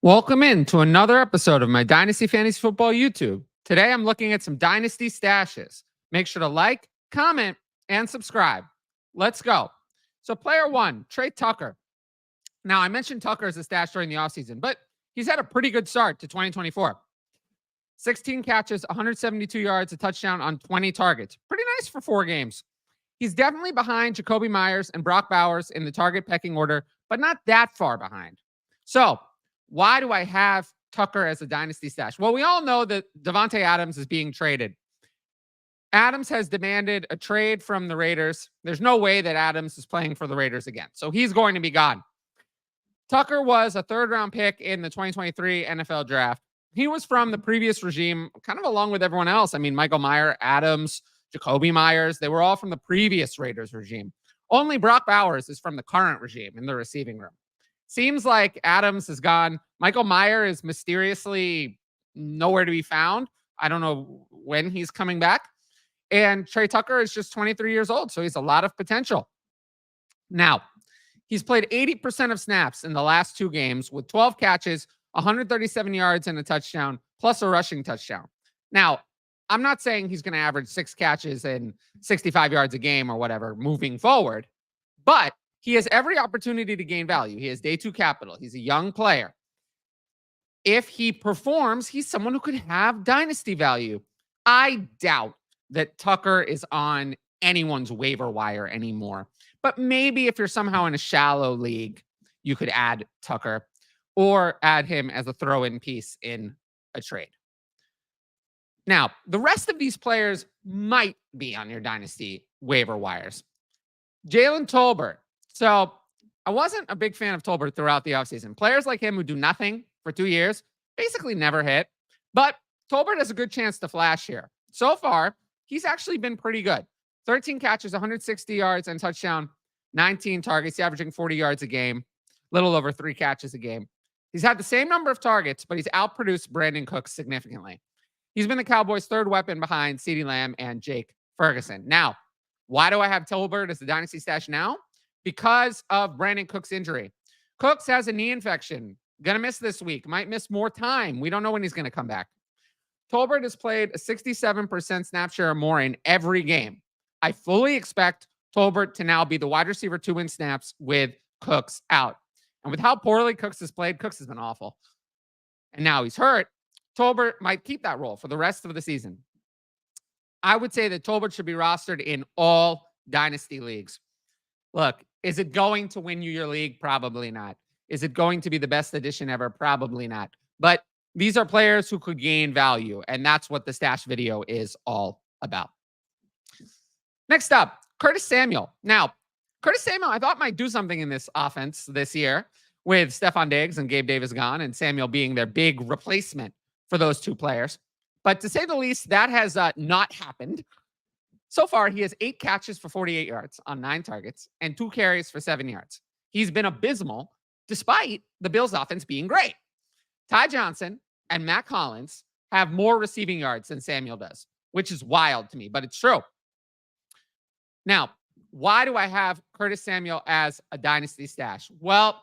Welcome in to another episode of my Dynasty Fantasy Football YouTube. Today I'm looking at some Dynasty stashes. Make sure to like, comment, and subscribe. Let's go. So player one, Tre Tucker. Now I mentioned Tucker as a stash during the offseason, but he's had a pretty good start to 2024. 16 catches, 172 yards, a touchdown on 20 targets. Pretty nice for 4 games. He's definitely behind Jakobi Meyers and Brock Bowers in the target pecking order, but not that far behind. So why do I have Tucker as a dynasty stash? Well, we all know that Davante Adams is being traded. Adams has demanded a trade from the Raiders. There's no way that Adams is playing for the Raiders again. So he's going to be gone. Tucker was a third-round pick in the 2023 NFL draft. He was from the previous regime, kind of along with everyone else. I mean, Michael Mayer, Adams, Jakobi Meyers, they were all from the previous Raiders regime. Only Brock Bowers is from the current regime in the receiving room. Seems like Adams is gone. Michael Mayer is mysteriously nowhere to be found. I don't know when he's coming back. And Tre Tucker is just 23 years old, so he's a lot of potential. Now, he's played 80% of snaps in the last 2 games with 12 catches, 137 yards, and a touchdown, plus a rushing touchdown. Now, I'm not saying he's going to average 6 catches and 65 yards a game or whatever moving forward, but he has every opportunity to gain value. He has day 2 capital. He's a young player. If he performs, he's someone who could have dynasty value. I doubt that Tucker is on anyone's waiver wire anymore. But maybe if you're somehow in a shallow league, you could add Tucker or add him as a throw-in piece in a trade. Now, the rest of these players might be on your dynasty waiver wires. Jalen Tolbert. So I wasn't a big fan of Tolbert throughout the offseason. Players like him who do nothing for 2 years basically never hit. But Tolbert has a good chance to flash here. So far, he's actually been pretty good. 13 catches, 160 yards, and touchdown, 19 targets. He's averaging 40 yards a game, little over 3 catches a game. He's had the same number of targets, but he's outproduced Brandon Cooks significantly. He's been the Cowboys' third weapon behind CeeDee Lamb and Jake Ferguson. Now, why do I have Tolbert as the dynasty stash now? Because of Brandon Cooks' injury. Cooks has a knee infection. Going to miss this week. Might miss more time. We don't know when he's going to come back. Tolbert has played a 67% snap share or more in every game. I fully expect Tolbert to now be the wide receiver 2 in snaps with Cooks out. And with how poorly Cooks has played, Cooks has been awful. And now he's hurt. Tolbert might keep that role for the rest of the season. I would say that Tolbert should be rostered in all dynasty leagues. Look, is it going to win you your league? Probably not. Is it going to be the best addition ever? Probably not. But these are players who could gain value, and that's what the stash video is all about. Next up, Curtis Samuel. Now, Curtis Samuel, I thought might do something in this offense this year with Stephon Diggs and Gabe Davis gone and Samuel being their big replacement for those 2 players. But to say the least, that has not happened. So far, he has 8 catches for 48 yards on 9 targets and 2 carries for 7 yards. He's been abysmal despite the Bills' offense being great. Ty Johnson and Matt Collins have more receiving yards than Samuel does, which is wild to me, but it's true. Now, why do I have Curtis Samuel as a dynasty stash? Well,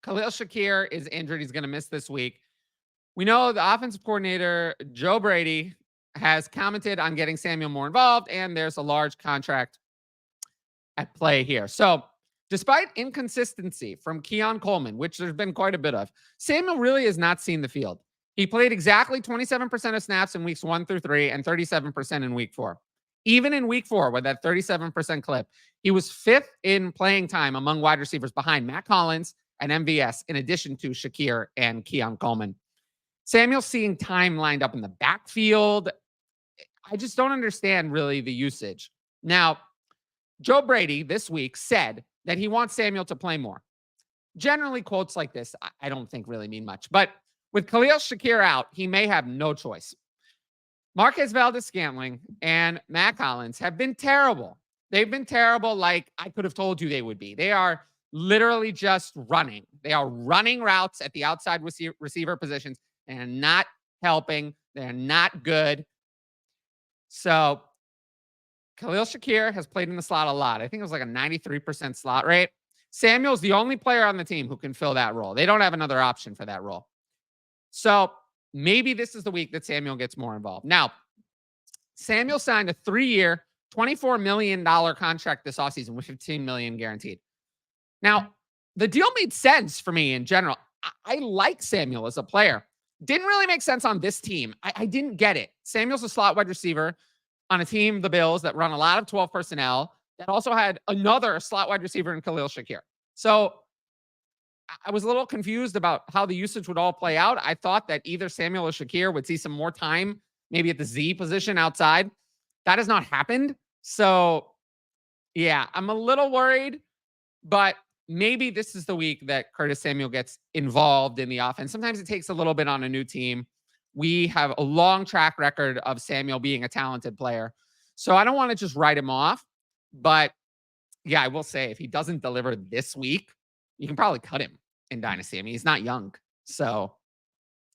Khalil Shakir is injured. He's going to miss this week. We know the offensive coordinator, Joe Brady, has commented on getting Samuel more involved, and there's a large contract at play here. So despite inconsistency from Keon Coleman, which there's been quite a bit of, Samuel really has not seen the field. He played exactly 27% of snaps in weeks 1 through 3 and 37% in week 4. Even in week 4 with that 37% clip, he was 5th in playing time among wide receivers behind Matt Collins and MVS, in addition to Shakir and Keon Coleman. Samuel's seeing time lined up in the backfield. I just don't understand really the usage. Now, Joe Brady this week said that he wants Samuel to play more. Generally, quotes like this, I don't think really mean much. But with Khalil Shakir out, he may have no choice. Marquez Valdes-Scantling and Matt Collins have been terrible. They've been terrible like I could have told you they would be. They are literally just running. They are running routes at the outside receiver positions and not helping. They're not good. So Khalil Shakir has played in the slot a lot. I think it was like a 93% slot rate. Samuel's the only player on the team who can fill that role. They don't have another option for that role. So maybe this is the week that Samuel gets more involved. Now, Samuel signed a 3-year, $24 million contract this offseason with $15 million guaranteed. Now, the deal made sense for me in general. I like Samuel as a player. Didn't really make sense on this team. I didn't get it. Samuel's a slot wide receiver on a team, the Bills, that run a lot of 12 personnel, that also had another slot wide receiver in Khalil Shakir. So I was a little confused about how the usage would all play out. I thought that either Samuel or Shakir would see some more time, maybe at the Z position outside. That has not happened. So, yeah, I'm a little worried, but maybe this is the week that Curtis Samuel gets involved in the offense. Sometimes it takes a little bit on a new team. We have a long track record of Samuel being a talented player. So I don't want to just write him off. But yeah, I will say if he doesn't deliver this week, you can probably cut him in Dynasty. I mean, he's not young. So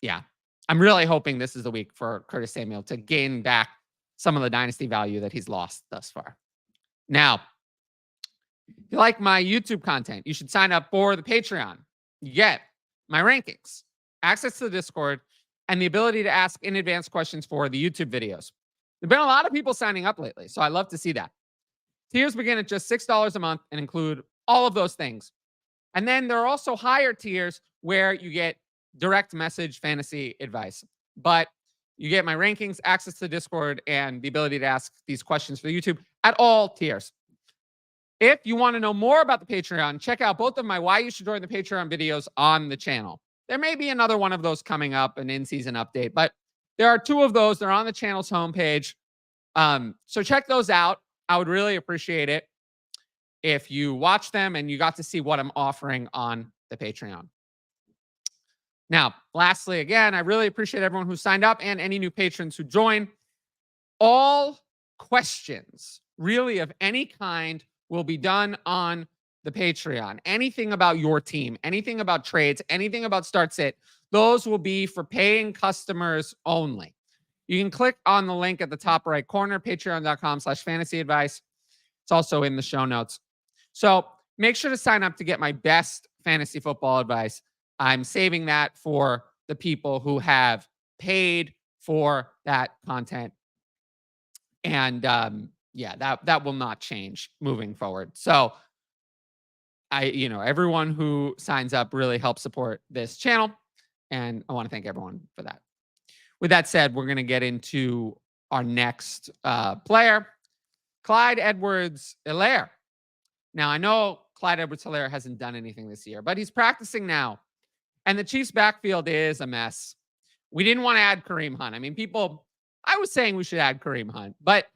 yeah, I'm really hoping this is the week for Curtis Samuel to gain back some of the Dynasty value that he's lost thus far. Now, if you like my YouTube content, you should sign up for the Patreon. You get my rankings, access to the Discord, and the ability to ask in advance questions for the YouTube videos. There've been a lot of people signing up lately, so I love to see that. Tiers begin at just $6 a month and include all of those things. And then there are also higher tiers where you get direct message fantasy advice. But you get my rankings, access to Discord, and the ability to ask these questions for YouTube at all tiers. If you want to know more about the Patreon, check out both of my Why You Should Join the Patreon videos on the channel. There may be another one of those coming up, an in-season update, but there are 2 of those. They're on the channel's homepage. So check those out. I would really appreciate it if you watch them and you got to see what I'm offering on the Patreon. Now, lastly, again, I really appreciate everyone who signed up and any new patrons who join. All questions, really, of any kind will be done on the Patreon. Anything about your team, anything about trades, anything about start sit, those will be for paying customers only. You can click on the link at the top right corner, patreon.com/fantasy advice. It's also in the show notes. So make sure to sign up to get my best fantasy football advice. I'm saving that for the people who have paid for that content. And yeah, that will not change moving forward. So everyone who signs up really helps support this channel. And I want to thank everyone for that. With that said, we're going to get into our next player, Clyde Edwards-Helaire. Now, I know Clyde Edwards-Helaire hasn't done anything this year, but he's practicing now. And the Chiefs' backfield is a mess. We didn't want to add Kareem Hunt. I mean, I was saying we should add Kareem Hunt, but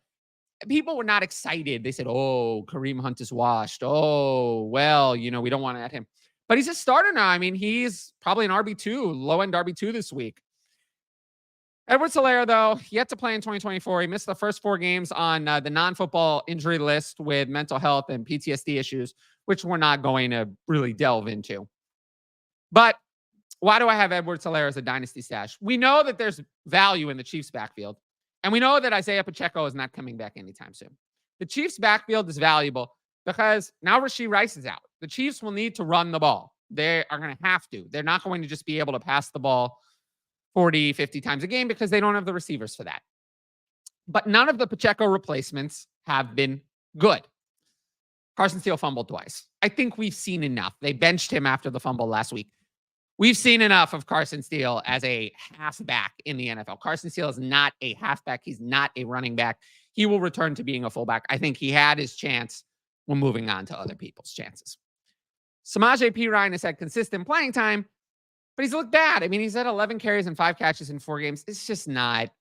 people were not excited. They said, oh, Kareem Hunt is washed. Oh, well, we don't want to add him. But he's a starter now. I mean, he's probably an RB2, low-end RB2 this week. Edwards-Helaire, though, yet to play in 2024. He missed the first 4 games on the non-football injury list with mental health and PTSD issues, which we're not going to really delve into. But why do I have Edwards-Helaire as a dynasty stash? We know that there's value in the Chiefs' backfield, and we know that Isaiah Pacheco is not coming back anytime soon. The Chiefs' backfield is valuable because now Rashee Rice is out. The Chiefs will need to run the ball. They are going to have to. They're not going to just be able to pass the ball 40, 50 times a game because they don't have the receivers for that. But none of the Pacheco replacements have been good. Carson Steele fumbled twice. I think we've seen enough. They benched him after the fumble last week. We've seen enough of Carson Steele as a halfback in the NFL. Carson Steele is not a halfback. He's not a running back. He will return to being a fullback. I think he had his chance. We're moving on to other people's chances. Samaje Perine has had consistent playing time, but he's looked bad. I mean, he's had 11 carries and 5 catches in 4 games. It's just not.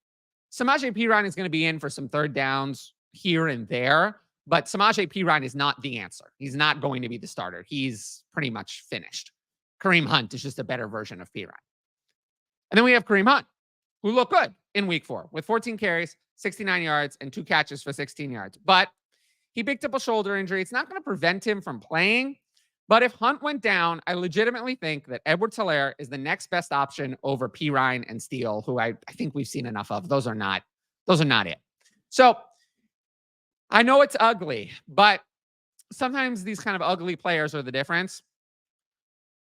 Samaje Perine is going to be in for some third downs here and there, but Samaje Perine is not the answer. He's not going to be the starter. He's pretty much finished. Kareem Hunt is just a better version of Perine. And then we have Kareem Hunt, who looked good in week 4 with 14 carries, 69 yards, and 2 catches for 16 yards. But he picked up a shoulder injury. It's not going to prevent him from playing. But if Hunt went down, I legitimately think that Edwards-Helaire is the next best option over Perine and Steele, who I think we've seen enough of. Those are not it. So I know it's ugly, but sometimes these kind of ugly players are the difference.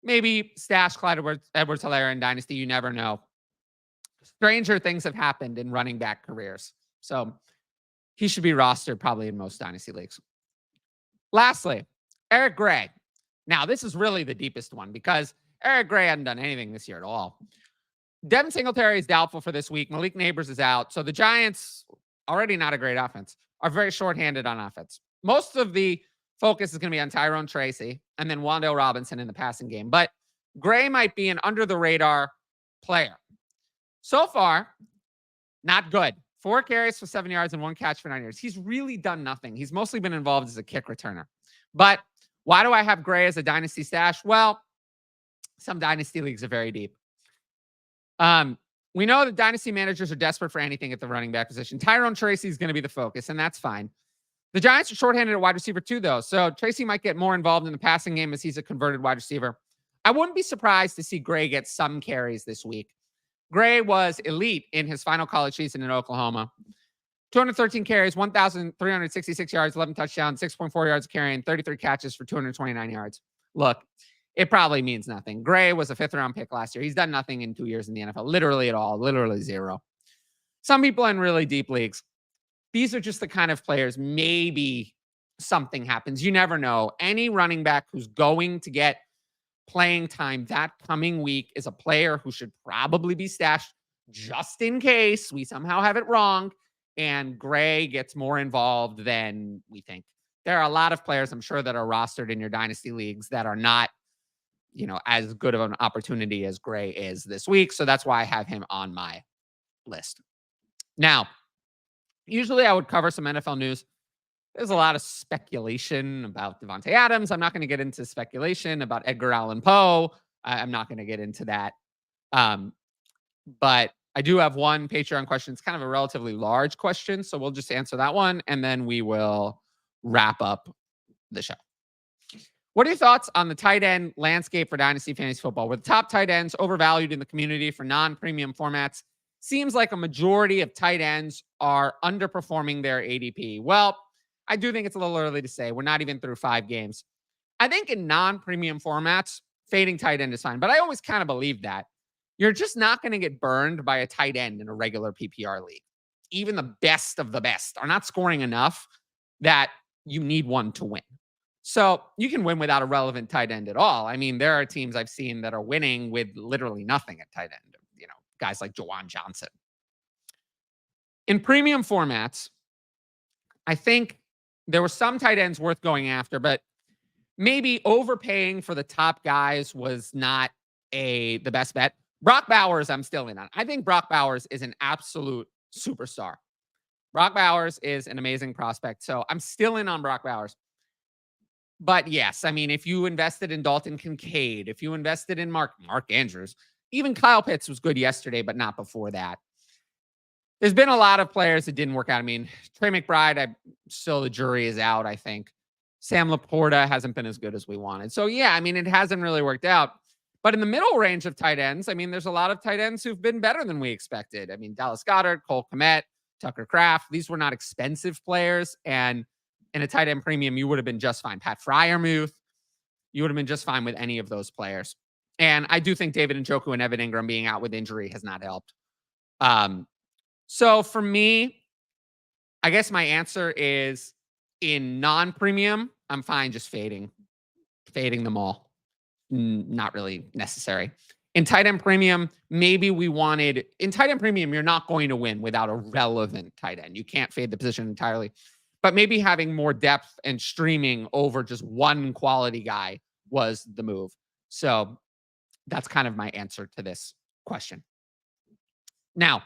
Maybe stash Clyde Edwards-Helaire in Dynasty. You never know. Stranger things have happened in running back careers. So he should be rostered probably in most Dynasty leagues. Lastly, Eric Gray. Now, this is really the deepest one because Eric Gray hadn't done anything this year at all. Devin Singletary is doubtful for this week. Malik Neighbors is out. So the Giants, already not a great offense, are very shorthanded on offense. Most of the focus is going to be on Tyrone Tracy and then Wan'Dale Robinson in the passing game. But Gray might be an under-the-radar player. So far, not good. 4 carries for 7 yards and 1 catch for 9 yards. He's really done nothing. He's mostly been involved as a kick returner. But why do I have Gray as a Dynasty stash? Well, some Dynasty leagues are very deep. We know that Dynasty managers are desperate for anything at the running back position. Tyrone Tracy is going to be the focus, and that's fine. The Giants are shorthanded at wide receiver too, though. So Tracy might get more involved in the passing game as he's a converted wide receiver. I wouldn't be surprised to see Gray get some carries this week. Gray was elite in his final college season in Oklahoma. 213 carries, 1,366 yards, 11 touchdowns, 6.4 yards carrying, 33 catches for 229 yards. Look, it probably means nothing. Gray was a 5th-round pick last year. He's done nothing in 2 years in the NFL, literally at all, literally zero. Some people in really deep leagues, these are just the kind of players, maybe something happens. You never know. Any running back who's going to get playing time that coming week is a player who should probably be stashed just in case we somehow have it wrong and Gray gets more involved than we think. There are a lot of players, I'm sure, that are rostered in your Dynasty leagues that are not, as good of an opportunity as Gray is this week. So that's why I have him on my list. Now, usually I would cover some NFL news. There's a lot of speculation about Devontae Adams. I'm not going to get into speculation about Edgar Allan Poe. I'm not going to get into that. But I do have one Patreon question. It's kind of a relatively large question. So we'll just answer that one, and then we will wrap up the show. What are your thoughts on the tight end landscape for Dynasty Fantasy Football? With top tight ends overvalued in the community for non-premium formats, seems like a majority of tight ends are underperforming their ADP. Well, I do think it's a little early to say. We're not even through 5 games. I think in non-premium formats, fading tight end is fine. But I always kind of believe that. You're just not going to get burned by a tight end in a regular PPR league. Even the best of the best are not scoring enough that you need one to win. So you can win without a relevant tight end at all. I mean, there are teams I've seen that are winning with literally nothing at tight end. Guys like Jawan Johnson. In premium formats, I think there were some tight ends worth going after, but maybe overpaying for the top guys was not the best bet. Brock Bowers, I'm still in on. I think Brock Bowers is an absolute superstar. Brock Bowers is an amazing prospect. So I'm still in on Brock Bowers. But yes, I mean, if you invested in Dalton Kincaid, if you invested in Mark Andrews, even Kyle Pitts was good yesterday, but not before that. There's been a lot of players that didn't work out. I mean, Trey McBride, still the jury is out, I think. Sam Laporta hasn't been as good as we wanted. So, yeah, I mean, it hasn't really worked out. But in the middle range of tight ends, I mean, there's a lot of tight ends who've been better than we expected. I mean, Dallas Goedert, Cole Kmet, Tucker Kraft. These were not expensive players. And in a tight end premium, you would have been just fine. Pat Freiermuth, you would have been just fine with any of those players. And I do think David Njoku and Evan Ingram being out with injury has not helped. So for me, I guess my answer is in non-premium, I'm fine just fading them all. Not really necessary. In tight end premium, maybe in tight end premium, you're not going to win without a relevant tight end. You can't fade the position entirely. But maybe having more depth and streaming over just one quality guy was the move. So that's kind of my answer to this question. Now,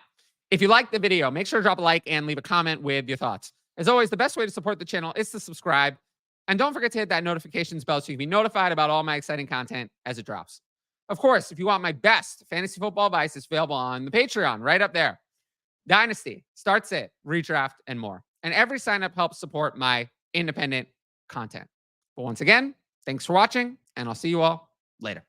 if you liked the video, make sure to drop a like and leave a comment with your thoughts. As always, the best way to support the channel is to subscribe. And don't forget to hit that notifications bell so you can be notified about all my exciting content as it drops. Of course, if you want my best fantasy football advice, it's available on the Patreon right up there. Dynasty, Start Sit, Redraft, and more. And every sign-up helps support my independent content. But once again, thanks for watching, and I'll see you all later.